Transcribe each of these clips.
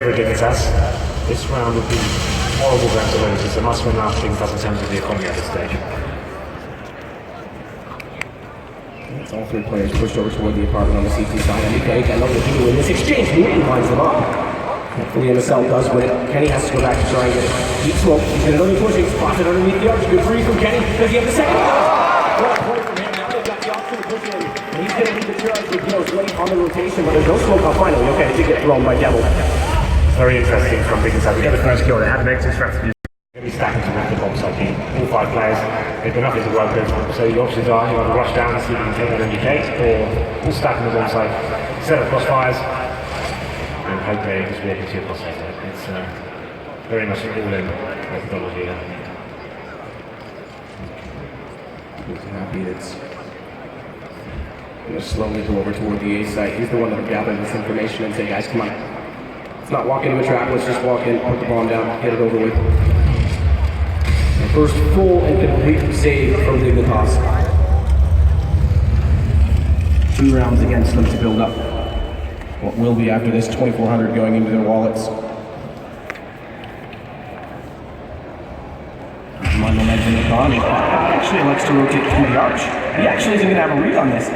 This round would be horrible for them to lose. It's a must-win round for Dignitas in terms of the economy at this stage. It's all three players pushed over toward the apartment on the CT side. MBK got nothing to do in this exchange. Newton lines them up. Hopefully MSL does win it. Kenny has to go back to try and get deep smoke. He's going to only push. He's spotted underneath the arch. Good free from Kenny. Does he have the second? What a play from him. Now they've got the option to push in. And he's going to need the charge with Gills late on the rotation, but there's no smoke on finally. Okay, it did get thrown by Devil. Very interesting from Dignitas. We get the first kill. They had an exit strategy. They're going to be stacking to the box like all five players. They've been up into the good. So your options are you want to rush down and see if you can take that MBK, or all stacking the one side, set up crossfires, and hope they just walk into your crossfires. It's very much an all-in methodology. He's happy that's going to slowly go over toward the A site. He's the one that'll gather this information and say, guys, come on. Let's not walk into a trap, let's just walk in, put the bomb down, get it over with. The first full and complete save from Dignitas. 2 rounds against them to build up what will be after this 2,400 going into their wallets. Mondo mentioned the con. He actually likes to rotate through the arch. He actually isn't going to have a read on this.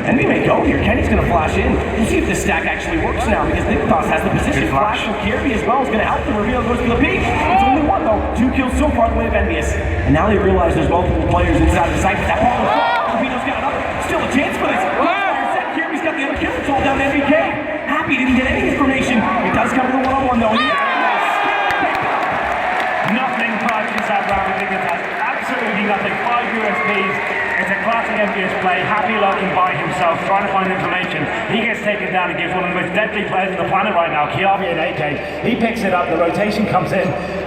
And we may go here. Kenny's going to flash in. We'll see if this stack actually works now because Dignitas has the position. Flash from Kirby as well is going to help the reveal. Goes to the peak. It's only one though. 2 kills so far the way of Envious. And now they realize there's multiple players inside the site. But that ball is Rubino's got another. Still a chance for this. Kirby's got the other kill. It's all down to MBK. Happy didn't get any information. It does come to the 1-on-1 though. Nothing purchased that round with Dignitas. Absolutely nothing. 5 USPs. It's a classic Envious play. Happy lurking by himself, trying to find information. He gets taken down and gives one of the most deadly players on the planet right now, Kiabi and AK. He picks it up, the rotation comes in,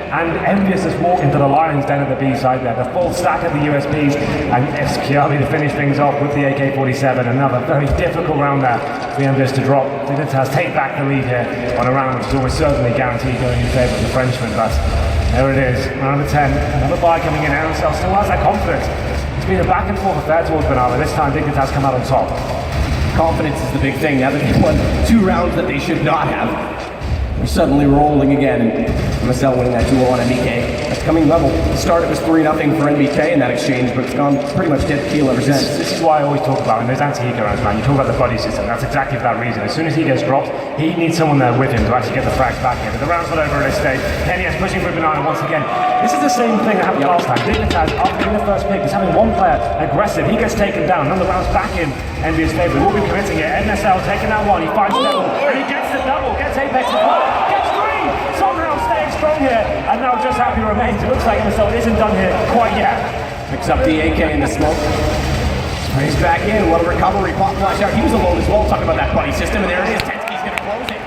and Envious has walked into the lion's den at the B side there. The full stack of the USPs, and it's Kiabi to finish things off with the AK-47. Another very difficult round there for Envious to drop. Dignitas take back the lead here on a round which is almost certainly guaranteed going in favour of the Frenchman, but there it is, round of 10. Another buy coming in. Ansel still has that confidence. It's been a back and forth affair towards Banana. This time Dignitas come out on top. Confidence is the big thing. Now that they won 2 rounds that they should not have, they're suddenly rolling again. And MSL winning that duel on MBK. That's coming level. To start it was 3-0 for MBK in that exchange, but it's gone pretty much dead keel ever since. This is why I always talk about, and there's anti-eco rounds, man. You talk about the buddy system. That's exactly for that reason. As soon as he gets dropped, he needs someone there with him to actually get the frags back in. But the round's not over at this stage. Kenny is pushing for Banana once again. This is the same thing that happened last time. Dignitas, after getting the first pick, is having one player aggressive. He gets taken down. Another round's back in Envious' favour. We'll be committing it. NSL taking that one. He finds Devil. And he gets the double. Gets Apex as well. Gets 3. Somehow staying strong here. And now just happy remains. It looks like NSL isn't done here quite yet. Picks up the AK in the smoke. Sprays back in. What a recovery. Pop flash out. He was alone as well. Talking about that buddy system. And there it is. Tensky's going to close it.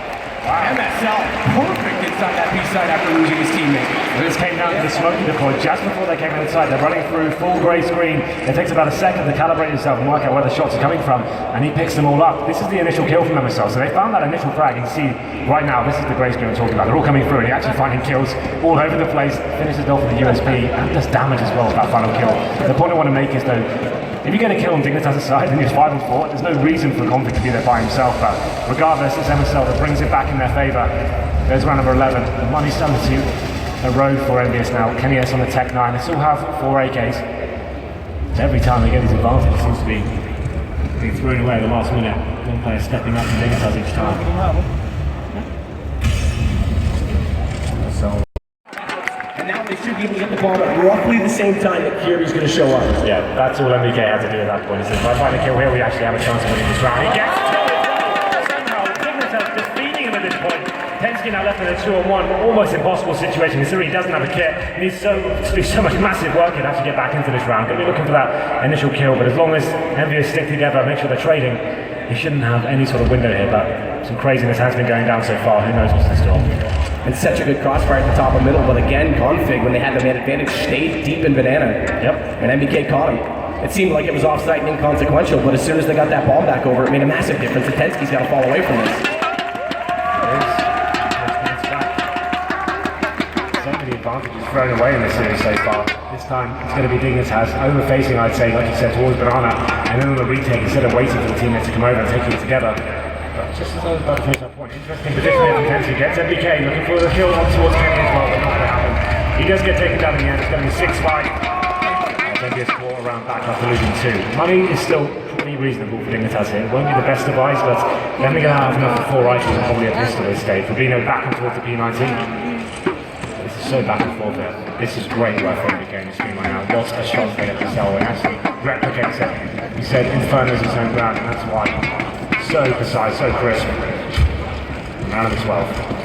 Wow. MSL perfect inside that B side after losing his teammate. This came down to the smoking deploy just before they came inside. They're running through full grey screen. It takes about a second to calibrate himself and work out where the shots are coming from, and he picks them all up. This is the initial kill from MSL. So they found that initial frag. You can see right now, this is the grey screen I'm talking about. They're all coming through, and he actually finding kills all over the place. Finishes off with the USP and does damage as well with that final kill. The point I want to make is though, if you get a kill on Dignitas' side and you're 5 and 4, there's no reason for Conflict to be there by himself, but regardless, it's MSL that brings it back in their favour. There's round number 11. The money's starting to erode for Envious now. Kenny S on the Tech 9. They still have 4 AKs. Every time they get these advantages, it seems to be being thrown away at the last minute. One player stepping up to Dignitas each time. They should be able to get the ball at roughly the same time that Kirby's going to show up. Yeah, that's all MBK had to do at that point. He said, if I find a kill here, we actually have a chance of winning this round. He gets it! Somehow, Dignitas defeating him at this point. Tensky now left in a 2-on-1, almost impossible situation considering he doesn't have a kit. He needs to do so much massive work here to actually get back into this round. Going to be looking for that initial kill, but as long as Envious stick together, make sure they're trading, he shouldn't have any sort of window here, but some craziness has been going down so far. Who knows what's in store. And such a good crossfire at the top and middle, but again, Config, when they had the man advantage, stayed deep in Banana. Yep. And MBK caught him. It seemed like it was offside and inconsequential, but as soon as they got that bomb back over, it made a massive difference. And Tensky's got to fall away from this. So many advantages thrown away in this series so far. This time, it's going to be Dignitas over-facing, I'd say, like you said, towards Banana, and then on the retake, instead of waiting for the teammates to come over and taking it together. But just as I was about to finish that point, interesting position here from Tensky. Gets MBK looking for the kill on towards Kenny as well, but not going to happen. He does get taken down in the end. It's going to be 6-5. MBS caught around back after losing 2. Money is still pretty reasonable for Dignitas here. It won't be the best device, but then we're going to have enough for 4 rifles and probably a pistol at this stage. Rubino back and towards the P19. This is so back and forth here. This is great work for MBK in the screen right now. Lots of shots there to sell and actually replicates it. He said Inferno's his own ground, and that's why. So precise, so crisp. Round number 12.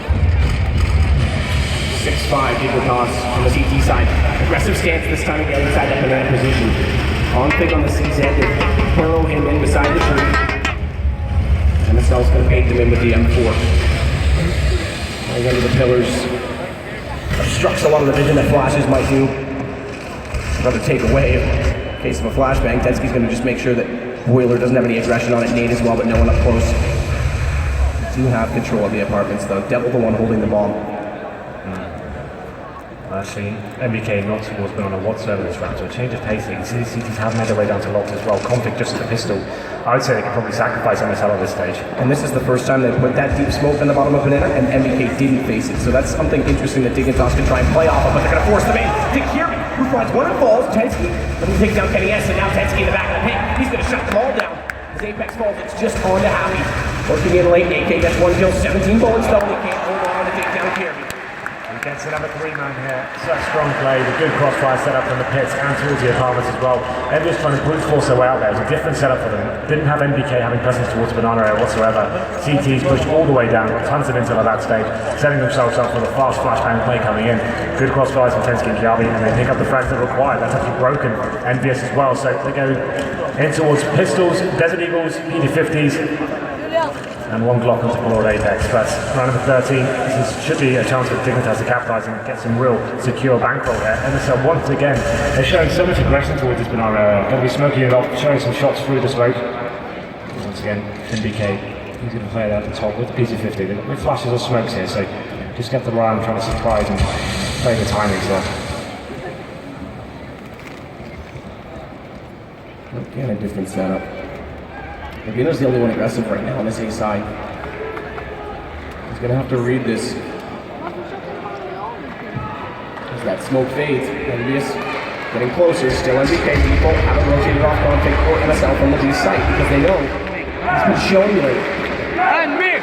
6-5, Dignitas on the CT side. Aggressive stance this time again inside that banana position. On pick on the CZ, burrow him in beside the tree. MSL's going to bait them in with the M4. Right under the pillars. Obstructs a lot of the vision that flashes might do. Another take away in case of a flashbang. Tensky's going to just make sure that Boiler doesn't have any aggression on it. Nade as well, but no one up close. Do have control of the apartments though. Devil the one holding the bomb. Actually, MBK not towards Banana whatsoever this round, so a change of pace. You can see the CTs have made their way down to locks as well. Conflict just at the pistol. I would say they could probably sacrifice MSL at this stage. And this is the first time they put that deep smoke in the bottom of Banana, and MBK didn't face it. So that's something interesting that Dignitas can try and play off of, but they're going to force them in. Dick Kirby, who finds one and falls. Tensky, let him take down Kenny S, and now Tensky in the back of the pit. He's going to shut them all down. As Apex falls, it's just on to Howie. Working in late, AK gets 1 kill, 17 bullets though, and he can't hold on to take down Kirby. Gets another 3-man here. Such strong play, the good crossfire set up from the pits and towards the apartments as well. Everyone's trying to brute force their way out there. It was a different setup for them. Didn't have MBK having presence towards Banana area whatsoever. CT's pushed all the way down, got tons of intel at that stage, setting themselves up for the fast flashbang play coming in. Good crossfires from Tensky and Kiabi, and they pick up the frags that are required. That's actually broken NVS as well. So they go in towards pistols, Desert Eagles, PD50s. And 1 Glock onto Pollard Apex. But round number 13, this should be a chance for Dignitas to capitalise and get some real secure bankroll there. MSL once again, they're showing so much aggression towards this Banana area. Going to be smoking it off, showing some shots through the smoke. Once again, MBK, he's going to play it at the top with the PC-50. They've got no flashes or smokes here, so just get the round trying to surprise and play the timings there. Again, a different setup. Rubino's the only one aggressive right now on this A side. He's going to have to read this. As that smoke fades, Envious getting closer. Still MBK people haven't rotated off Conflict or MSL from the B site because they know he's been showing you late. And me!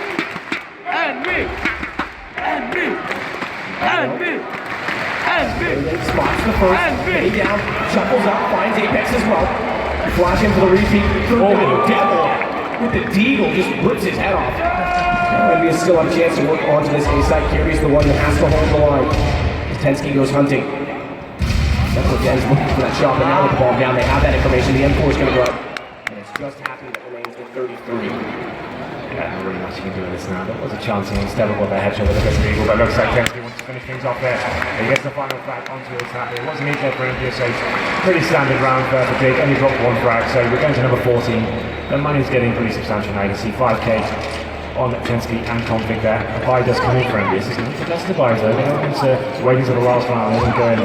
And me! And me! And me! And me! Spots the first, Kenny down, shuffles up, finds Apex as well. Flash into the repeat. Devil with the deagle just rips his head off. Envious still have a chance to work onto this A side. Kirby's the one that has to hold the line. Tensky goes hunting. Devil again is looking for that shot, but now with the ball down, they have that information. The M4 is going to go up. And it's just happy that remains at 33. Yeah, not really much you can do with this now. There was a chance instead of what the headshot with the Desert Eagle, but looks like Tensky wants to finish things off there. He gets the final frag onto his hat. It wasn't easy for Olympia, so pretty standard round for Dig. Only dropped 1 frag, so we're going to number 14. The money's getting pretty substantial now. You can see 5k on Tensky and Config there. The buy does come in for Olympia. This is not the best of buys though. They don't want to wait until the last round and go in.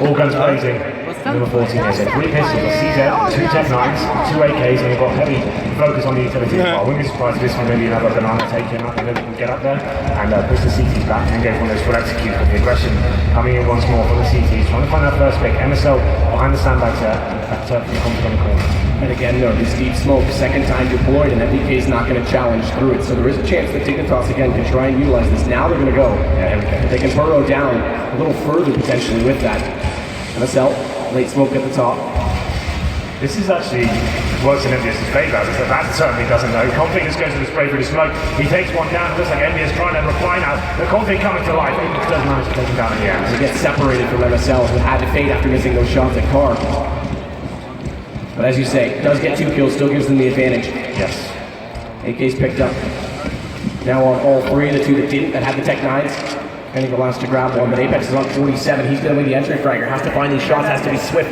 All guns blazing. Number 14 here, so 3 pistols, a CZ, 2 Tech 9s, 2 AKs, and we've got heavy focus on the utility as well. I wouldn't be surprised if this one maybe another Banana take him up and then we can get up there and push the CTs back and go for one of those full execute with the aggression coming in once more for the CTs. Trying to find that first pick. MSL behind the sandbags there, that's from Config on the corner. And again, no, this deep smoke, second time deployed, and MBK is not going to challenge through it. So there is a chance that Dignitas again can try and utilize this. Now they're going to go. Yeah, here we go. They can burrow down a little further potentially with that. MSL, late smoke at the top. This is actually works in Envious' favour, as that certainly doesn't know. Config just goes to the spray through the smoke. He takes one down. It looks like Envious trying to reply now. The Config coming to life. He does manage to take him down in the end. He gets separated from MSL, who had to fade after missing those shots at Carr. But as you say, does get 2 kills, still gives them the advantage. Yes. AK's picked up. Now on all 3, the 2 that didn't, that had the Tech 9s. And he wants to grab one, but Apex is on 47. He's going to win the entry fragger. Has to find these shots, has to be swift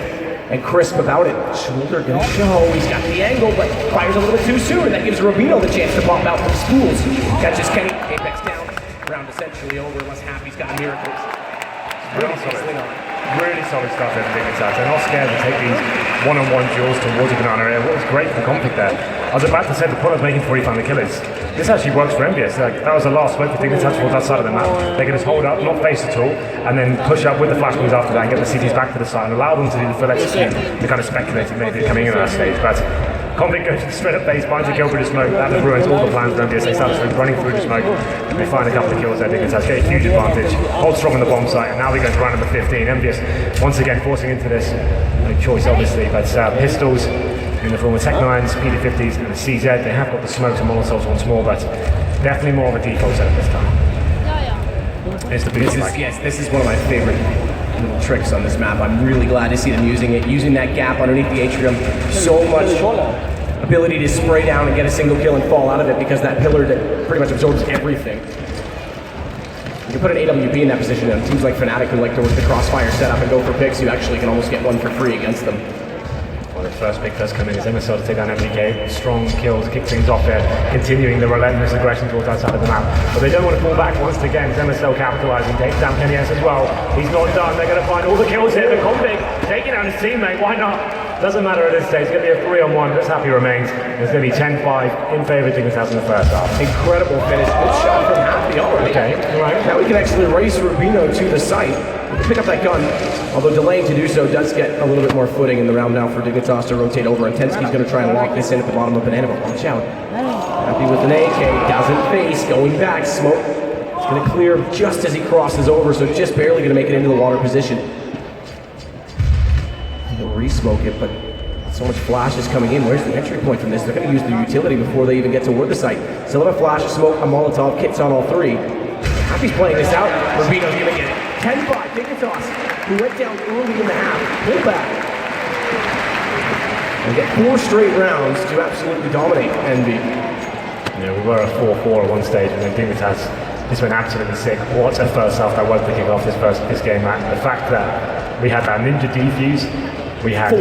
and crisp about it. Shoulder gonna show. He's got the angle, but fires a little bit too soon. That gives Rubino the chance to pop out from schools. Catches Kenny. Apex down. Round essentially over. Unless Happy's got miracles. Really solid stuff there from Dignitas. They're not scared to take these one-on-one duels towards the Banana area. What was great for Config there I was about to say the point I was making before he found the killers. This actually works for Envious. That was the last smoke for Dignitas towards that side of the map. They can just hold up, not face at all, and then push up with the flash moves after that and get the CTs back to the side and allow them to do the full execute. They're kind of speculating maybe coming in at that stage, but Convict goes straight up base, finds a kill through the smoke. That ruins all the plans for Envious. They start running through the smoke. They find a couple of kills there. Dignitas get a huge advantage. Hold strong on the bomb site, and now we go to round number 15. Envious once again forcing into this. No choice, obviously, but pistols in the form of Tech 9s, PD50s, and the CZ. They have got the smokes and Molotovs once more, but definitely more of a default setup this time. It's the biggest This is one of my favorite little tricks on this map. I'm really glad to see them using it, using that gap underneath the atrium. So much ability to spray down and get a single kill and fall out of it because that pillar that pretty much absorbs everything. You can put an AWP in that position, and teams like Fnatic who like to work the crossfire setup and go for picks, you actually can almost get one for free against them. Well, the first pick does come in as MSL to take down MBK. Strong kills, kick things off there, continuing the relentless aggression towards that side of the map. But they don't want to fall back once again. MSL capitalizing, takes down Kenny S as well. He's not done. They're going to find all the kills here. The Convict taking down his teammate. Why not? Doesn't matter at this stage. It's going to be a 3-on-1. Just happy remains. There's going to be 10-5 in favour of Dignitas in the first half. Incredible finish. Good shot from Happy already. Okay, all right. Now we can actually race Rubino to the site. Pick up that gun, although delaying to do so does get a little bit more footing in the round now for Dignitas to rotate over. And Tensky's going to try and lock this in at the bottom of Banana, but watch out. Happy with an AK, doesn't face, going back, smoke. It's going to clear just as he crosses over, so just barely going to make it into the water position. He'll re-smoke it, but so much flash is coming in. Where's the entry point from this? They're going to use the utility before they even get toward the site. Still have a flash, a smoke, a Molotov, kits on all three. Happy's playing this out. Rubino's going to get it. 10-5, Dignitas, who went down early in the half, pull back. And get 4 straight rounds to absolutely dominate Envy. Yeah, we were at 4-4 at one stage, and then Dignitas just went absolutely sick. What a first half that was to kick off this game, Matt. The fact that we had that ninja defuse, we had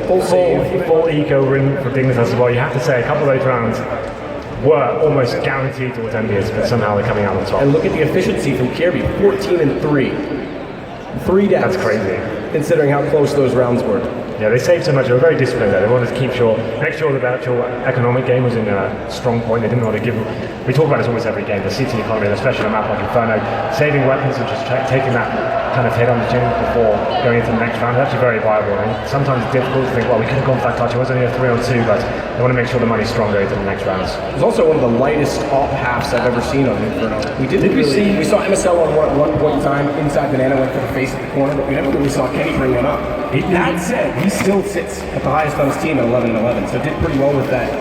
full eco ring for Dignitas as well. You have to say a couple of those rounds were almost guaranteed towards Envious, but somehow they're coming out on top. And look at the efficiency from Kirby, 14-3. 3 deaths. That's crazy. Considering how close those rounds were. Yeah, they saved so much. They were very disciplined there. They wanted to make sure the actual economic game was in a strong point. They didn't want to give. We talk about this almost every game. The CT economy, especially on a map like Inferno, saving weapons and just taking that kind of hit on the chin before going into the next round is actually very viable. And sometimes it's difficult to think, well, we could have gone for that touch. It was only a 3-on-2, but they want to make sure the money's strong going into the next rounds. It was also one of the lightest op halves I've ever seen on Inferno. We saw MSL on one point in time inside Banana, went for the face at the corner, but we never really saw Kenny bring one up. That said, he still sits at the highest on his team at 11-11, so did pretty well with that.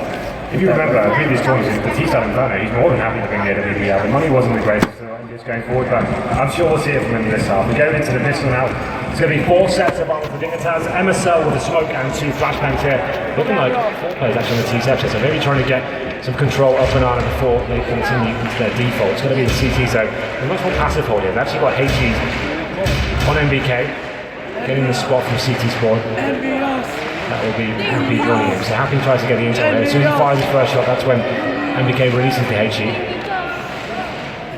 If you remember previous tournaments, the T-Star Inferno, he's more than happy to bring the AWP out. The money wasn't the greatest, so just going forward, but I'm sure we'll see it from him this half. We're going into the pistol now. It's going to be 4 sets of armor for Dignitas, MSL with a smoke and 2 flashbangs here. Looking like 4 players actually on the T-Sets, so maybe trying to get some control of Banana before they continue into their default. It's going to be the CT zone. They're much more passive hold here. They've actually got HGs on MBK, getting the spot from CT spawn. That will be Happy joining him. So Happy tries to get the intel here. As soon as he fires his first shot, that's when MBK releases the HG.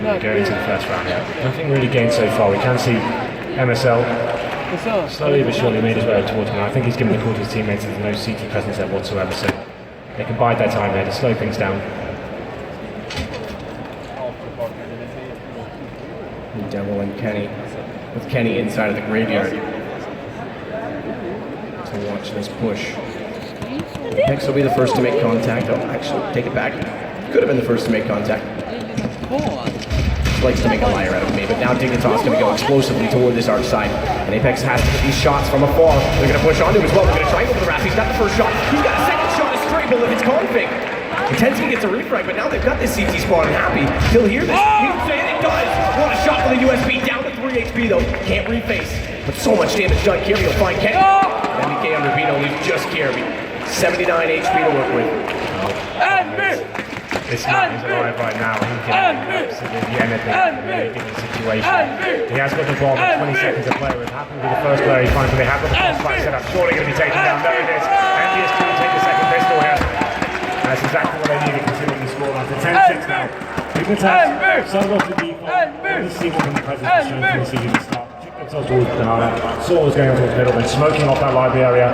We're going into the first round. Nothing really gained so far. We can see MSL slowly but surely made his way towards him. I think he's given the call to his teammates. There's no CT presence there whatsoever, so they can bide their time there to slow things down. Devil and Kenny, with Kenny inside of the graveyard. To watch this push. Next will be the first to make contact. Oh, actually, take it back. Could have been the first to make contact. Likes to make a liar out of me, but now Dignitas going to go explosively toward this arch side. And Apex has to get these shots from afar. They're going to push onto him as well. They're going to triangle the Wrath. He's got the first shot. He's got a second shot, a straight bullet. It's Config. Intensity gets a refrag, but now they've got this CT spawn and Happy. He'll hear this. He'll say it does. What a shot for the USB. Down to 3 HP though. Can't reface. But so much damage done. Kirby will find Kenny. And MBK on Rubino leaves just Kirby. 79 HP to work with. This man is alive right now. He can absolutely anything in any given situation. He has got the bomb, 20 seconds to play with. Happy to be the first player he finds, but they have got the crossfire set up. Surely going to be taken down. There it is. Envious trying to take the second pistol here. That's exactly what they needed considering the score after 10-6 now. Dignitas sold off the default. Let's see what the presence is showing from the CG to start. towards Banana, saw what was going on towards middle, then smoking off that library area.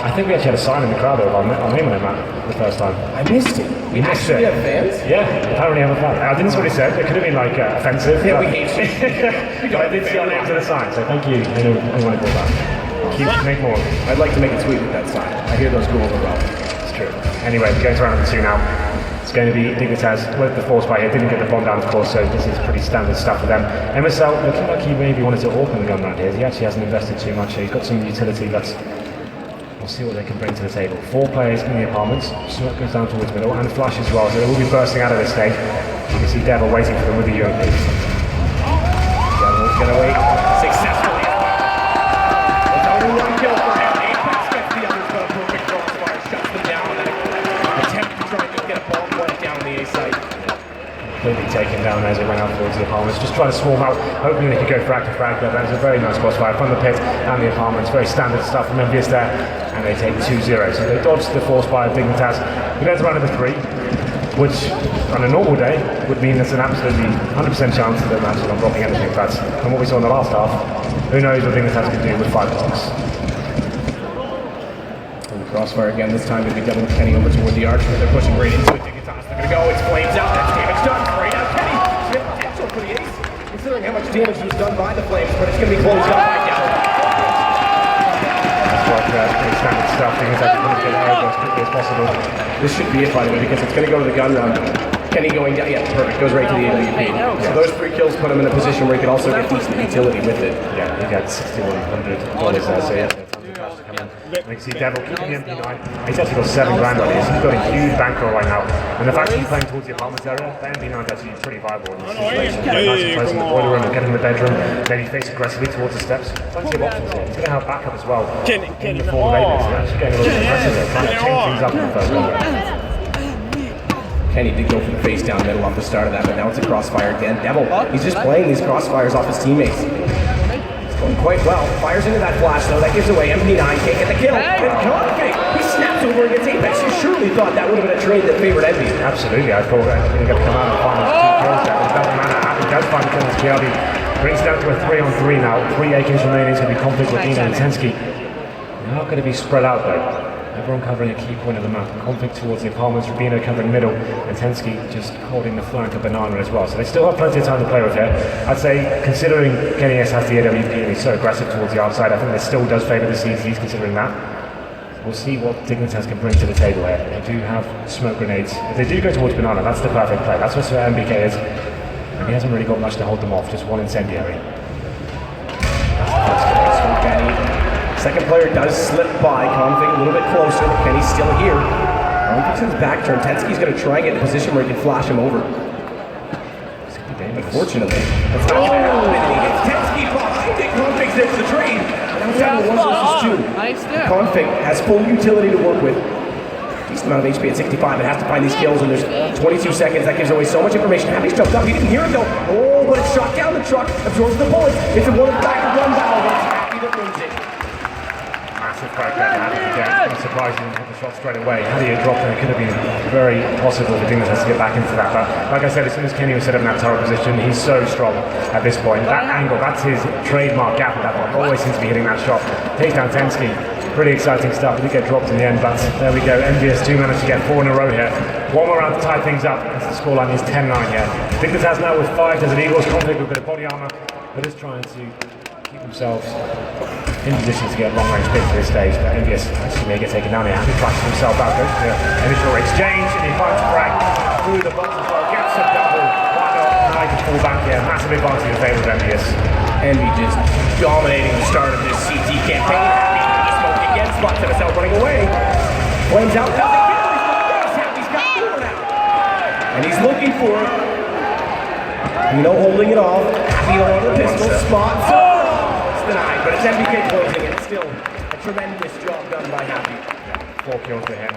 I think we actually had a sign in the crowd over on name on him, Matt, the first time. I missed it. We actually have fans? Yeah, apparently have a fan. I didn't see what he said. It could have been like offensive. Yeah, we hate you. But I did see our names on the sign, so thank you anyone who brought that. Make more. I'd like to make a tweet with that sign. I hear those go over well. It's true. Anyway, going to round number 2 now. It's going to be Dignitas with the force by here. Didn't get the bomb down, of course, so this is pretty standard stuff for them. MSL looking like he maybe wanted to open the gun round here. He actually hasn't invested too much here. He's got some utility, but we'll see what they can bring to the table. 4 players in the apartments. Smoke goes down towards middle and Flash as well, so they will be bursting out of this stage. You can see Devil waiting for them with the UMP. Devil's going to wait successfully. It's only 1 kill for him. Apex gets the others, but a perfect crossfire shuts them down. And attempt to try and get a bomb point down the A side. Completely taken down as it went out towards the apartments. Just trying to swarm out, hoping they could go frag to frag there. That was a very nice crossfire from the pit and the apartments. Very standard stuff from MVS there. And they take 2-0. So they dodged the force by Dignitas. We go to round number 3, which on a normal day would mean there's an absolutely 100% chance that they're actually not dropping anything. But from what we saw in the last half, who knows what Dignitas can do with 5 blocks. Crossfire again, this time going to be double Kenny over toward the arch, but they're pushing right into it. Dignitas, they're going to go, it's flames out, that's damage done, right out Kenny. She had potential for the ace, considering how much damage was done by the flames, but it's going to be closed out by Gallo. That's what pretty standard stuff. Dignitas are going to get out as quickly as possible. This should be it, by the way, because it's going to go to the gun round. Kenny going down, yeah, perfect, goes right to the AWP. So those 3 kills put him in a position where he could also get decent utility with it. Yeah, he got $6,100 there, so yeah. You can see Devil keeping the MP9. He's actually got $7 grand on this. He's got a huge bankroll right now. And the fact that he's playing towards the apartments area, the MP9 is actually pretty viable in this situation. Nice and close in the boiler room, get in the bedroom, maybe face aggressively towards the steps. Plenty of options here. He's going to have backup as well. In the form of Apex, he's actually getting a little bit aggressive there, trying to change things up in the first round. Kenny did go for the face down middle off the start of that, but now it's a crossfire again. Devil, he's just playing these crossfires off his teammates. Going quite well. Fires into that flash though. That gives away. MP9 can't get the kill. And Config, he snaps over against Apex. You surely thought that would have been a trade that favored Envy. Absolutely. I thought that he was going to come out and find those 2 kills there. It doesn't matter. He does find the kills. Kiabi brings it down to a 3-on-3 now. 3 AKs remaining. It's going to be Config, Latina, and Tensky. They're not going to be spread out though. Everyone covering a key point of the map. Config towards the apartments, Rubino covering middle, and Tensky just holding the flank of Banana as well. So they still have plenty of time to play with here. I'd say, considering Kenny S has the AWP and he's so aggressive towards the outside, I think this still does favour the CZs considering that. So we'll see what Dignitas can bring to the table here. They do have smoke grenades. If they do go towards Banana, that's the perfect play. That's what MBK is. And he hasn't really got much to hold them off, just 1 incendiary. Second player does slip by. Config a little bit closer, but Kenny's still here. Config's in his back turn. Tensky's going to try and get in a position where he can flash him over. Unfortunately. That's not going to happen. And he gets Tensky behind it. Config zips the trade. Now it's down to 1 versus 2. Config has full utility to work with. Decent amount of HP at 65. It has to find these kills, and there's 22 seconds. That gives away so much information. Happy's jumped up. He didn't hear it though. Oh, but it's shot down the truck. Absorbs the bullets. It's a 1-back-1 battle, but it's Happy that wins it. Massive crack that happened again. I'm surprised he didn't hit the shot straight away. Had he had dropped him, it could have been very possible for Dignitas to get back into that. But like I said, as soon as Kenny was set up in that turret position, he's so strong at this point. That angle, that's his trademark gap at that point. Always seems to be hitting that shot. Takes down Tensky. Pretty exciting stuff. He did get dropped in the end, but there we go. MVS2 managed to get 4 in a row here. 1 more round to tie things up. As the scoreline is 10-9 here. Dignitas now with 5 Desert Eagles. Config with a bit of body armor. They're just trying to keep themselves in position to get long-range picks for this stage, but MVS actually may get taken down here. Happy flashes himself out, goes to the initial exchange, and he finds frag through the box as well, gets a double. Why not? Now he can fall back here. Massive advantage in favour of MVS. Envy just dominating the start of this CT campaign. Happy with the smoke again, spots himself running away. Flames out, doesn't get him. Happy's got 4 now. And he's looking for it. Holding it off. Happy on the pistol, spots. Denied, but it's MBK closing it. Still a tremendous job done by Happy. 4 kills to him.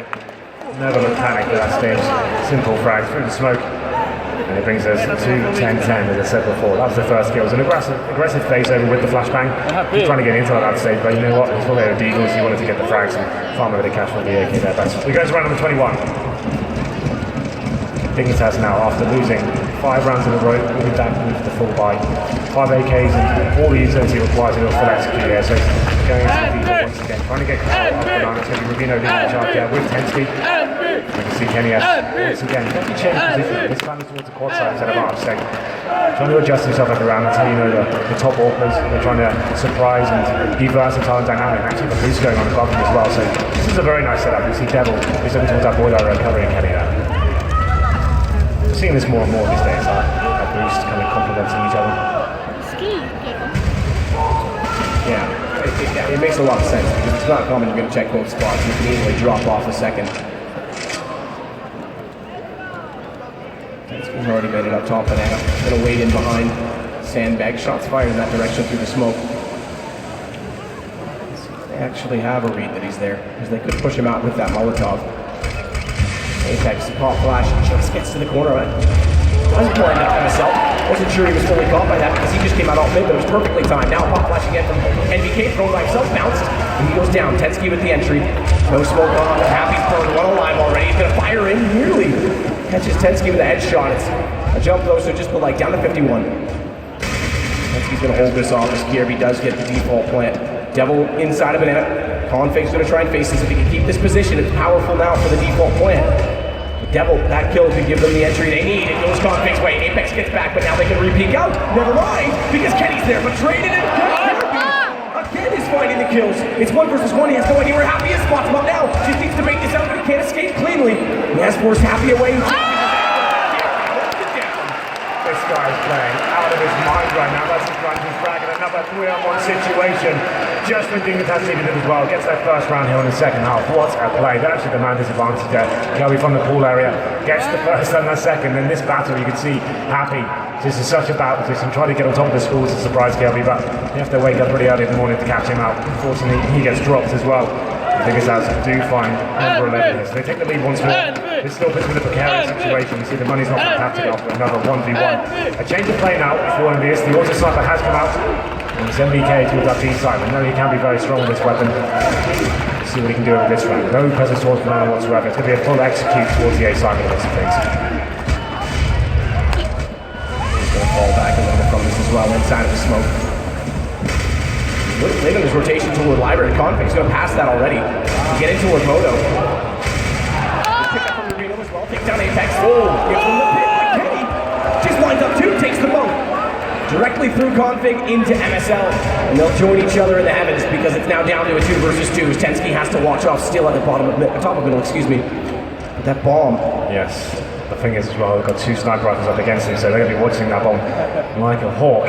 Never looked panicked at that stage. Simple frag through the smoke. And it brings us to 10-10, as I said before. That was the first kill. It was an aggressive phase over with the flashbang. He's trying to get into that stage, but you know what? He's all there with Eagles. He wanted to get the frags and farm a bit of cash for the AK there. But we go to round number 21. Dignitas now, after losing 5 rounds in a row, will be back with the full buy. 5 AKs and all the utility required to do a full execute here. So going into the default once again, trying to get control of the line. It's going to be Rubino leading the charge there with 10 speed. You can see Kenny once again, definitely changed position. This time it's towards the quad side instead of arch. So trying to adjust himself up around. That's how you know the top orcas. They're trying to surprise and be versatile and dynamic. And actually the boost going on above them as well. So this is a very nice setup. You see Devil is looking towards that boiler covering Kenny there. We're seeing this more and more these days. That boost kind of complementing each other. Yeah, it makes a lot of sense because it's not common you're going to check both spots. You can easily drop off a second. He's already made it up top, Banana. Going to wait in behind. Sandbag shots fired in that direction through the smoke. They actually have a read that he's there because they could push him out with that Molotov. Apex, pop flash, just gets to the corner. Doesn't blind up himself. Wasn't sure he was fully caught by that because he just came out off mid, but it was perfectly timed. Now pop flash again from NBK, thrown by himself, bounced, and he goes down. Tensky with the entry. No smoke on. Happy's burned one alive already. He's gonna fire in, nearly catches Tensky with a headshot. It's a jump though, so just put like down to 51. Tensky's gonna hold this off as KRB does get the default plant. Devil inside of Banana. Config's gonna try and face this. If he can keep this position, it's powerful now for the default plant. Devil, that kill could give them the entry they need. It goes Config's way. Apex gets back, but now they can re-peek out. Never mind, because Kenny's there, but traded it. Again is finding the kills. It's 1 versus 1. He has no idea where Happy is. Spots him up now. Just needs to make this out, but he can't escape cleanly. He has forced Happy away. This guy's playing out of his mind right now. That's his right, he's dragging another 3-on-1 situation. Just when Dignitas needed it as well. Gets that first round here in the second half. What a play. That actually the man disadvantage there. Kelby from the pool area gets the first and the second. In this battle, you can see Happy. This is such a bad position. Trying to get on top of the schools to surprise Kelby, but you have to wake up pretty early in the morning to catch him out. Unfortunately, he gets dropped as well. Dignitas do find number 11 here. So they take the lead once more. This still puts them in a precarious situation. You see the money's not fantastic after another 1v1. A change of play now for Envious. The auto sniper has come out. And it's MBK towards that B side. We know he can be very strong with this weapon. Let's see what he can do with this round. No presence towards Banana whatsoever. It's going to be a full execute towards the A side of this things. He's going to fall back a little bit from this as well, inside of the smoke. Late on his rotation toward Library. Config, he's going to pass that already. Get in toward Moto. Pick up from Rubino as well. Take down Apex. Oh, gives him the pit. But Kenny just lines up two, takes the boat. Directly through Config into MSL. And they'll join each other in the heavens because it's now down to a 2 versus 2. Tensky has to watch off still at the bottom of top of middle, excuse me. But that bomb. Yes. The thing is as well, they've got 2 sniper rifles up against him, so they're going to be watching that bomb like a hawk.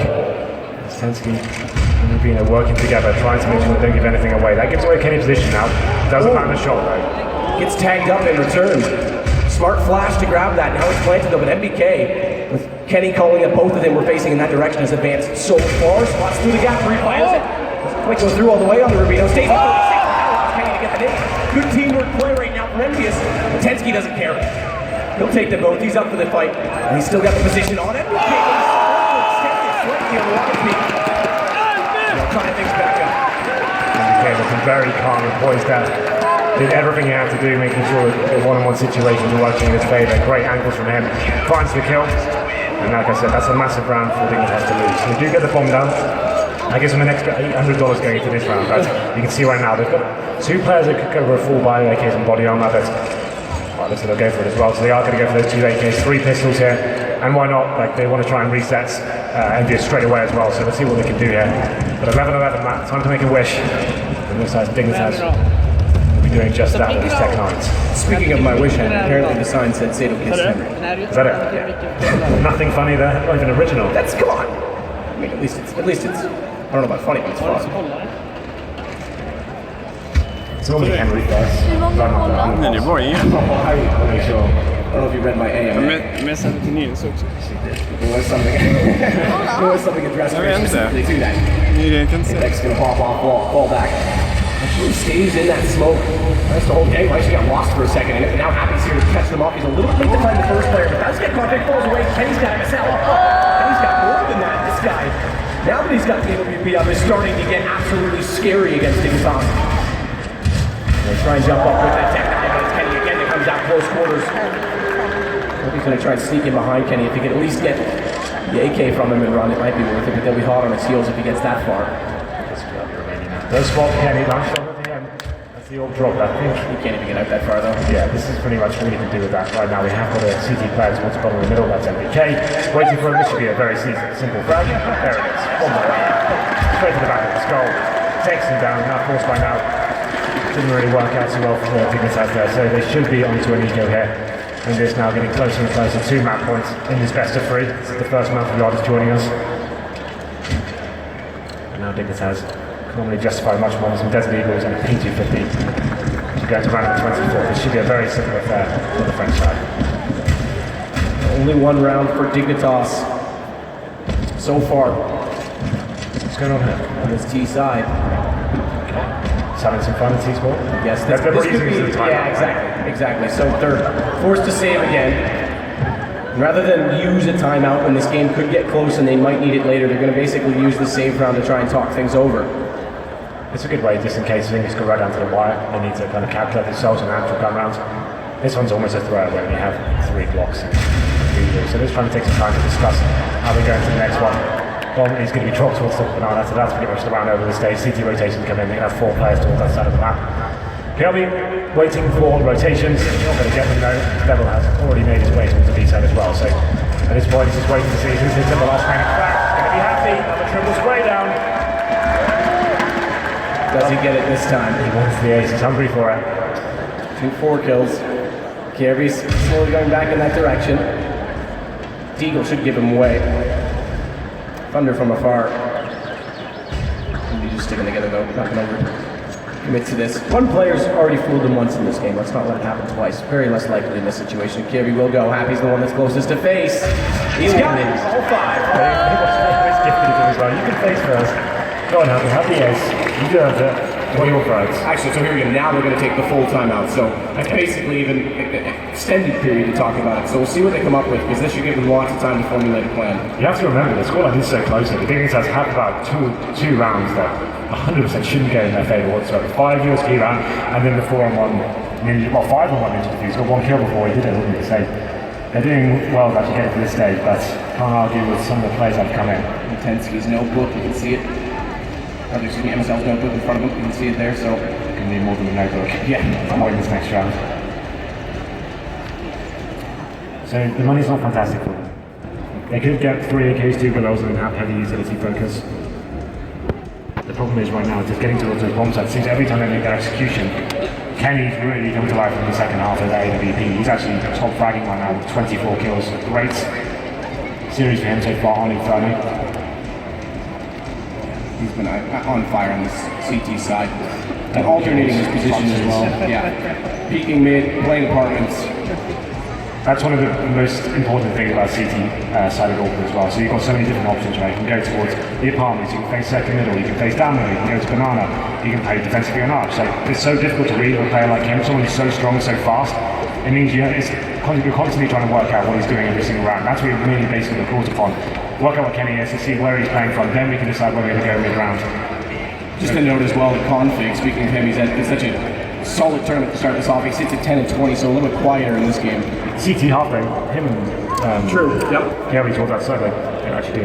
Tensky and Rubino working together, trying to make sure they don't give anything away. That gives away Kenny's position now. Doesn't land the shot though. Gets tagged up in return. Smart flash to grab that. Now it's planted though, but MBK, with Kenny calling that both of them were facing in that direction, has advanced so far. Spots through the gap, refires it. Doesn't quite go through all the way on the Rubino. Stays on 36. Allows Kenny to get the nade. Good teamwork play right now from Envious. But Tensky doesn't care. He'll take them both. He's up for the fight. And he's still got the position on MBK. Trying things back up. MBK looking very calm and poised there. Did everything he had to do, making sure that the one-on-one situations were working in his favour. Great angles from him. Finds the kill. And like I said, that's a massive round for Dignitas to lose. So they do get the bomb down. That gives them an extra $800 going into this round. But you can see right now, they've got 2 players that could go for a full buy AKs and body armor. But well, looks like they'll go for it as well. So they are going to go for those 2 AKs, 3 pistols here. And why not? Like they want to try and reset Envious straight away as well. So let's see what they can do here. But 11-11, Matt. Time to make a wish. And looks like Dignitas will be doing just that with his Tech 9s. Speaking of my wish hand, apparently the sign said Sato Kiss Henry. Is that it? Yeah. Nothing funny there. Not even original. That's come on. I mean, at least it's. I don't know about funny, but it's fun. It's normally Henry first. Nej, det var ingen. I don't know if you read my AM. Med 79 också. There was something addressed very specifically to that. Jag kan se. Apex gonna pop off, fall back. Actually stays in that smoke. Nice to hold game. Actually got lost for a second, and now Happy's here to catch them off. He's a little late to find the first player, but does get Config, falls away. Kenny's got MSL. Kenny's got more than that. This guy, now that he's got the AWP up, is starting to get absolutely scary against Dignitas. They try and jump up with that tech. Kenny again that comes out close quarters. He's going to try and sneak in behind Kenny. If he can at least get the AK from him and run, it might be worth it, but they'll be hot on his heels if he gets that far. No spot for Kenny, nice shot at the end. That's the orb drop, I think. He can't even get out that far though. Yeah, this is pretty much all you can do with that. Right now we have got a CT player towards the bottom of the middle, that's MBK. Waiting for him, this should be a very simple frag. There it is, one more. Straight to the back of the skull. Takes him down, now of course by now. Didn't really work out so well for Dignitas there, so they should be onto an eco here. And it's now getting closer and closer to map points in this best of 3. This is the first map of artist joining us. And now Dignitas can normally justify much more than some Desert Eagles and a P250 to go to round 24. This should be a very simple affair for the French side. Only one round for Dignitas so far. What's going on here? On this T side. Just having some fun in T-Sport? Yes, this could be, yeah, exactly. So they're forced to save again. Rather than use a timeout when this game could get close and they might need it later, they're going to basically use the save round to try and talk things over. It's a good way, just in case things go right down to the wire. They need to kind of calculate themselves on actual gun rounds. This one's almost a throwaway when you have 3 blocks. So they're just trying to take some time to discuss how they go into the next one. Bomb is going to be dropped towards the banana, so that's pretty much the round over the stage. CT rotations come in, they can have 4 players towards that side of the map. PLB waiting for rotations, not going to get them though. Devil has already made his way towards the B side as well, so at this point he's just waiting to see who's hit the last panic back. Going to be happy, another triple spray down. Does he get it this time? He wants the ace, he's hungry for it. 4 kills. Kirby's slowly going back in that direction. Deagle should give him away. Thunder from afar. He's just sticking together though, not going to commit to this. One player's already fooled him once in this game. Let's not let it happen twice. Very less likely in this situation. Kirby will go. Happy's the one that's closest to face. He's got it. All 5. It's gifted to as well. You can face first. Go on, Happy. Have the ace. You deserve it. What are your cards? Actually, so here we go. Now they're going to take the full timeout. So it's basically even an extended period to talk about it. So we'll see what they come up with, because this should give them lots of time to formulate a plan. You have to remember, the scoreline is so close here. The Diggins has had about two rounds that 100% shouldn't go in their favour whatsoever. 5 USP round, and then the 4-on-1 ninja, well, 5-on-1 ninja defuse. He's got 1 kill before he did it, wouldn't he? So they're doing well to get to this stage, but can't argue with some of the players that have come in. Intensky's notebook, you can see it. Or excuse me, MSL's notebook in front of him, you can see it there, so. Can need more than a notebook. Yeah. I'm waiting this next round. So the money's not fantastic for them. They could get 3 AKs, 2 belows, and have heavy utility focus. The problem is right now, just getting towards those bomb sites. Seems every time they make their execution, Kenny's really come to life in the second half of that AWP. He's actually top fragging right now with 24 kills. Great series for him so far on Inferno. He's been on fire on this CT side. And alternating his position as well. Yeah. Peeking mid, playing apartments. That's one of the most important things about CT side of Orphan as well. So you've got so many different options, right? You can go towards the apartments, you can face second middle, you can face down middle, you can go to banana, you can play defensively on arch. So it's so difficult to read a player like him, someone who's so strong, so fast. It means you're constantly trying to work out what he's doing every single round. That's what you're really basically caught upon. Work out what Kenny is to see where he's playing from, then we can decide whether we're going to go mid-round. Just a note as well, the config, speaking of him, he's had such a solid tournament to start this off. He sits at 10 and 20, so a little bit quieter in this game. CT halfway, him and True, yep. Yeah, we told that side, like, they're actually doing